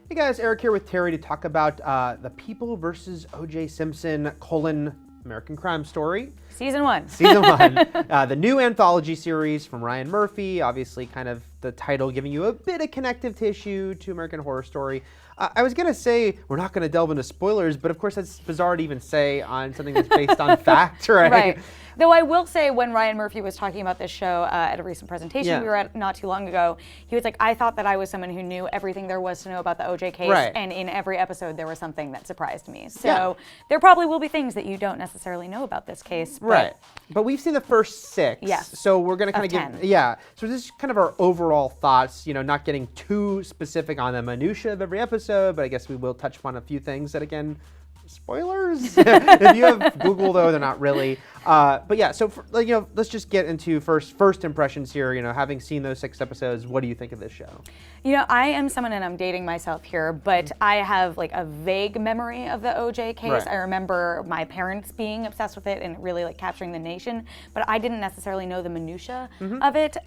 Hey guys, Eric here with Terri to talk about The People versus O.J. Simpson, American Crime Story. Season 1. Season 1. The new anthology series from Ryan Murphy, obviously kind of the title giving you a bit of connective tissue to American Horror Story. I was going to say we're not going to delve into spoilers, but of course that's bizarre to even say on something that's based on fact, right? Right. Though I will say when Ryan Murphy was talking about this show at a recent presentation we were at not too long ago, he was like, I thought that I was someone who knew everything there was to know about the OJ case, and in every episode there was something that surprised me. So there probably will be things that you don't necessarily know about this case. But we've seen the first 6. Yes. So we're going to kind of give, so this is kind of our overall thoughts, not getting too specific on the minutia of every episode, but I guess we will touch upon a few things that, again, spoilers. If you have Google, though, they're not really. But yeah, so let's just get into first impressions here. Having seen those 6 episodes, what do you think of this show? I am someone, and I'm dating myself here, but I have like a vague memory of the OJ case. I remember my parents being obsessed with it and really like capturing the nation, but I didn't necessarily know the minutia of it.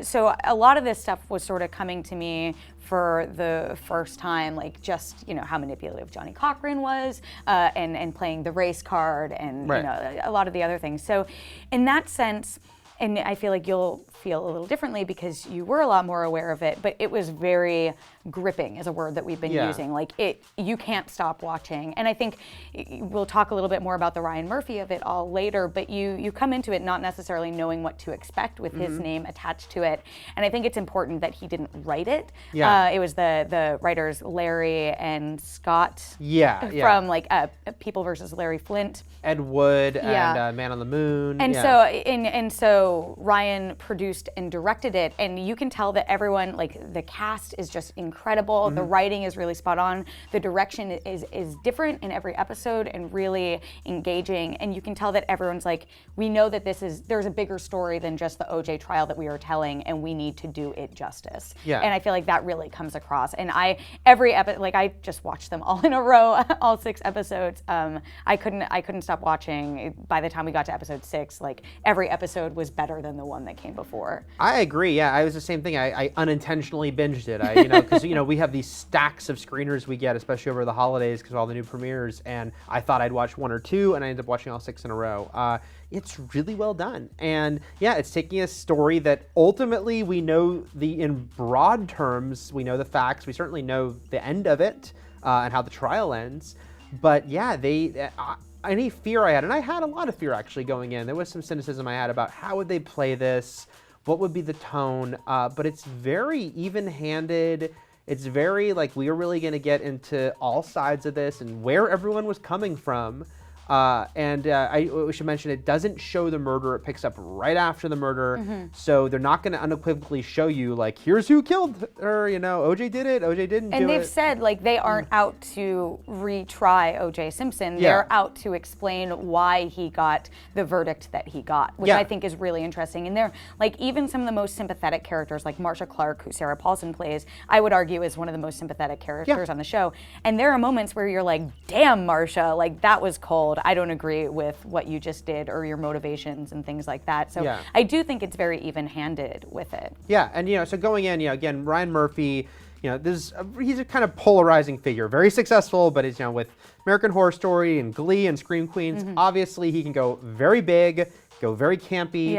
So a lot of this stuff was sort of coming to me for the first time, like just how manipulative Johnny Cochran was, and playing the race card, and a lot of the other things. So in that sense, and I feel like you'll feel a little differently because you were a lot more aware of it, but it was very gripping is a word that we've been using. Like you can't stop watching. And I think we'll talk a little bit more about the Ryan Murphy of it all later, but you come into it not necessarily knowing what to expect with his name attached to it. And I think it's important that he didn't write it. It was the writers Larry and Scott from like People versus Larry Flint. Ed Wood and Man on the Moon. And so Ryan produced and directed it, and you can tell that everyone, like the cast is just incredible. The writing is really spot on. The direction is different in every episode and really engaging, and you can tell that everyone's like, we know that there's a bigger story than just the OJ trial that we are telling, and we need to do it justice. And I feel like that really comes across. And I just watched them all in a row, all 6 episodes. I couldn't stop watching. By the time we got to episode 6, like every episode was better than the one that came before. I agree. Yeah, I was the same thing. I unintentionally binged it. Because we have these stacks of screeners we get, especially over the holidays, because of all the new premieres. And I thought I'd watch 1 or 2, and I ended up watching all 6 in a row. It's really well done, and it's taking a story that ultimately we know in broad terms. We know the facts. We certainly know the end of it and how the trial ends. But any fear I had, and I had a lot of fear actually going in. There was some cynicism I had about how would they play this, what would be the tone, but it's very even-handed. It's very like we are really going to get into all sides of this and where everyone was coming from. We should mention it doesn't show the murder. It picks up right after the murder. So they're not going to unequivocally show you like, here's who killed her, OJ did it, OJ didn't do it. And they've said like they aren't out to retry OJ Simpson. They're out to explain why he got the verdict that he got, which I think is really interesting. And they're like, even some of the most sympathetic characters like Marcia Clark, who Sarah Paulson plays, I would argue is one of the most sympathetic characters on the show. And there are moments where you're like, damn, Marcia, like that was cold. I don't agree with what you just did or your motivations and things like that. So I do think it's very even-handed with it. Yeah, and so going in, again, Ryan Murphy, he's a kind of polarizing figure, very successful, but with American Horror Story and Glee and Scream Queens, obviously he can go very big, go very campy.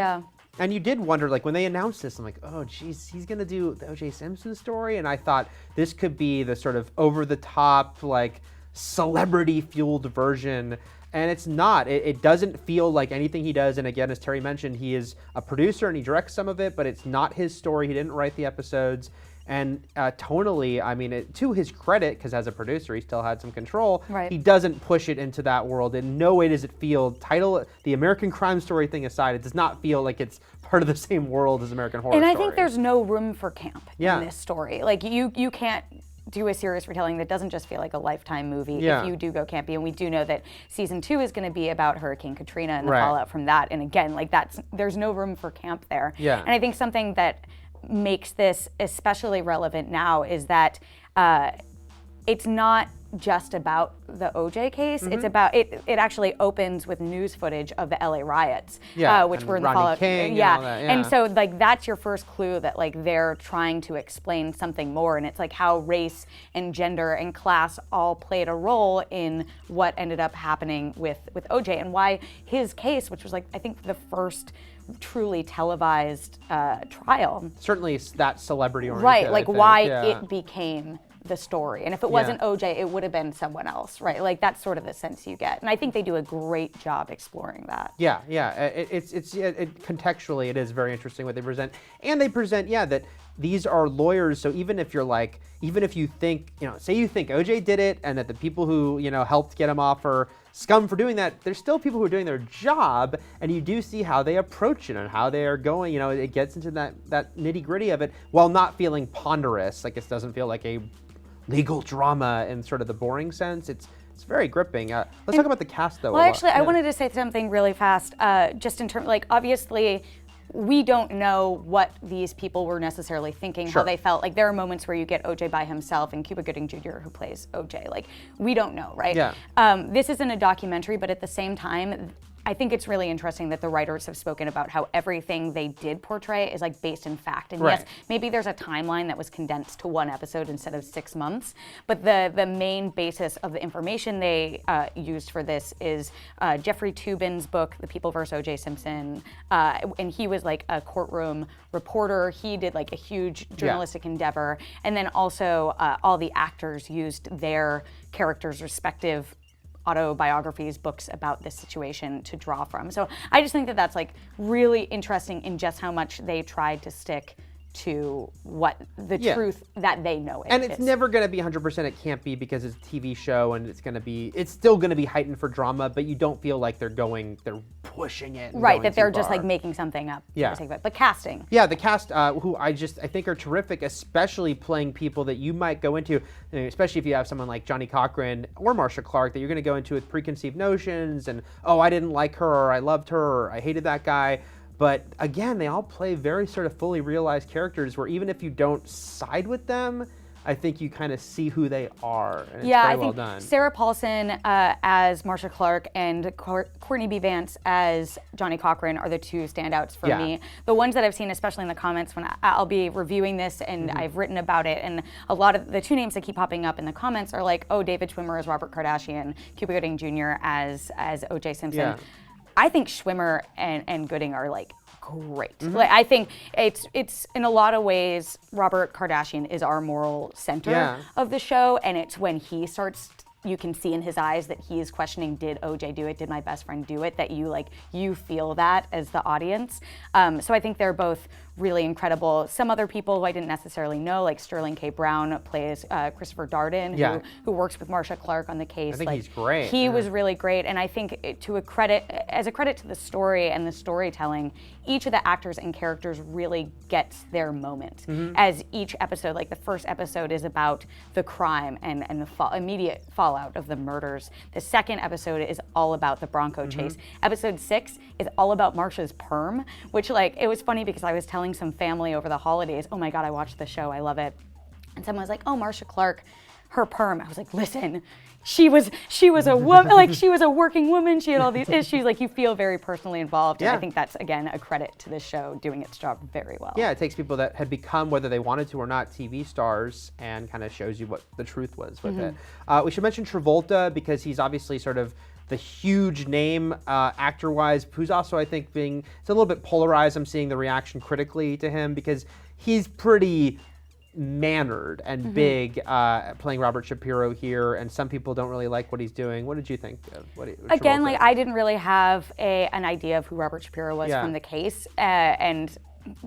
And you did wonder, like when they announced this, I'm like, oh geez, he's gonna do the O.J. Simpson story, and I thought this could be the sort of over-the-top, like celebrity-fueled version. And it's not. It doesn't feel like anything he does. And again, as Terri mentioned, he is a producer and he directs some of it, but it's not his story. He didn't write the episodes. And tonally, I mean, to his credit, because as a producer, he still had some control, he doesn't push it into that world. In no way does it feel, the American Crime Story thing aside, it does not feel like it's part of the same world as American Horror Story. And I think there's no room for camp in this story. Like, you can't do a series retelling that doesn't just feel like a Lifetime movie if you do go campy. And we do know that season 2 is going to be about Hurricane Katrina and the fallout from that. And again, like there's no room for camp there. And I think something that makes this especially relevant now is that it's not just about the OJ case. It's about it actually opens with news footage of the LA riots, which were in the Rodney fallout. King and all that, And so like that's your first clue that like they're trying to explain something more, and it's like how race and gender and class all played a role in what ended up happening with OJ, and why his case, which was like I think the first truly televised trial. Certainly that celebrity oriented. Right, like why it became the story. And if it wasn't OJ, it would have been someone else, right? Like that's sort of the sense you get. And I think they do a great job exploring that. Yeah. Contextually, it is very interesting what they present. And they present, that these are lawyers. So even if you're like, even if you think, say you think OJ did it and that the people who, helped get him off are scum for doing that, there's still people who are doing their job, and you do see how they approach it and how they are going. It gets into that nitty gritty of it while not feeling ponderous. Like it doesn't feel like a legal drama in sort of the boring sense. It's very gripping. Let's talk about the cast though. Well, actually, I wanted to say something really fast, just in terms, like obviously, we don't know what these people were necessarily thinking, how they felt. Like there are moments where you get OJ by himself and Cuba Gooding Jr. who plays OJ. Like we don't know, right? Yeah. This isn't a documentary, but at the same time, I think it's really interesting that the writers have spoken about how everything they did portray is like based in fact. And yes, maybe there's a timeline that was condensed to one episode instead of 6 months, but the main basis of the information they used for this is Jeffrey Toobin's book, The People vs. O.J. Simpson, and he was like a courtroom reporter. He did like a huge journalistic endeavor, and then also all the actors used their characters' respective autobiographies, books about this situation to draw from. So I just think that that's like really interesting in just how much they tried to stick to what the truth that they know it and it's is. Never going to be 100%. It can't be because it's a TV show and it's still going to be heightened for drama, but you don't feel like they're pushing it. Right, that they're just like making something up. Yeah. But casting. Yeah, the cast, who I think are terrific, especially playing people that you might go into, especially if you have someone like Johnny Cochran or Marcia Clark that you're going to go into with preconceived notions and, oh, I didn't like her, or I loved her, or I hated that guy. But again, they all play very sort of fully realized characters where even if you don't side with them, I think you kind of see who they are. And it's very well done. Sarah Paulson as Marcia Clark and Courtney B. Vance as Johnny Cochran are the two standouts for me. The ones that I've seen, especially in the comments when I'll be reviewing this and I've written about it, and a lot of the two names that keep popping up in the comments are like, oh, David Schwimmer as Robert Kardashian, Cuba Gooding Jr. as O.J. Simpson. Yeah. I think Schwimmer and Gooding are like great. Like, I think it's in a lot of ways Robert Kardashian is our moral center of the show, and it's when he starts, you can see in his eyes that he is questioning, did OJ do it? Did my best friend do it? That you feel that as the audience. So I think they're both really incredible. Some other people who I didn't necessarily know, like Sterling K. Brown plays Christopher Darden, who works with Marcia Clark on the case. I think he's great. He was really great, and I think as a credit to the story and the storytelling, each of the actors and characters really gets their moment. As each episode, like the first episode is about the crime and the immediate fallout of the murders. The second episode is all about the Bronco chase. Episode 6 is all about Marcia's perm, which like, it was funny because I was telling some family over the holidays, oh my God, I watched the show, I love it. And someone was like, oh, Marcia Clark, her perm. I was like, listen, she was a woman, like she was a working woman. She had all these issues. Like you feel very personally involved. And I think that's, again, a credit to this show doing its job very well. Yeah, it takes people that had become, whether they wanted to or not, TV stars and kind of shows you what the truth was with it. We should mention Travolta because he's obviously sort of the huge name actor-wise, who's also, I think, it's a little bit polarized. I'm seeing the reaction critically to him because he's pretty mannered and big playing Robert Shapiro here, and some people don't really like what he's doing. What did you think of Again, Travolta? like I didn't really have an idea of who Robert Shapiro was from the case, and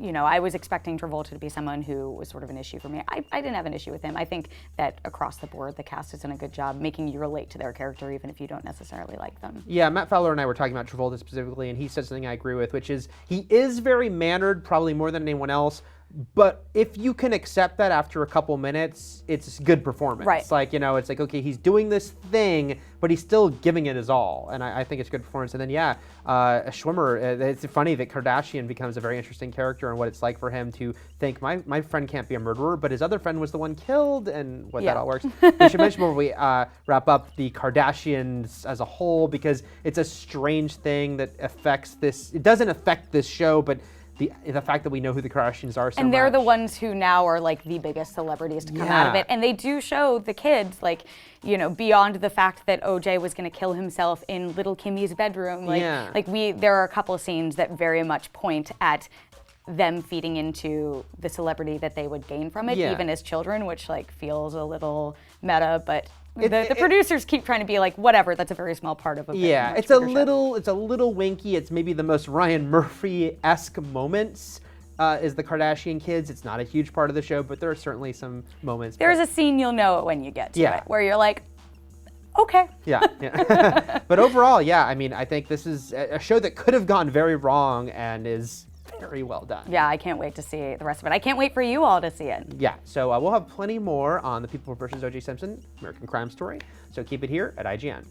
I was expecting Travolta to be someone who was sort of an issue for me. I didn't have an issue with him. I think that across the board, the cast has done a good job making you relate to their character, even if you don't necessarily like them. Yeah, Matt Fowler and I were talking about Travolta specifically, and he said something I agree with, which is he is very mannered, probably more than anyone else, But if you can accept that after a couple minutes, it's a good performance. Right. Like, it's like, okay, he's doing this thing, but he's still giving it his all. And I think it's a good performance. And then, Schwimmer, it's funny that Kardashian becomes a very interesting character and what it's like for him to think, my friend can't be a murderer, but his other friend was the one killed, and what that all works. We should mention before we wrap up the Kardashians as a whole, because it's a strange thing that affects this. It doesn't affect this show, but the fact that we know who the Kardashians are so and they're much. the ones who now are like the biggest celebrities to come out of it, and they do show the kids, like, beyond the fact that OJ was going to kill himself in little Kimmy's bedroom, there are a couple of scenes that very much point at them feeding into the celebrity that they would gain from it, even as children, which like feels a little meta, but the producers keep trying to be like, whatever, that's a very small part of a much it's a bigger little winky. It's maybe the most Ryan Murphy-esque moments is the Kardashian kids. It's not a huge part of the show, but there are certainly some moments. There's a scene, you'll know it when you get to it, where you're like, okay. But overall, I think this is a show that could have gone very wrong and is very well done. Yeah, I can't wait to see the rest of it. I can't wait for you all to see it. Yeah, so we'll have plenty more on The People vs. O.J. Simpson, American Crime Story. So keep it here at IGN.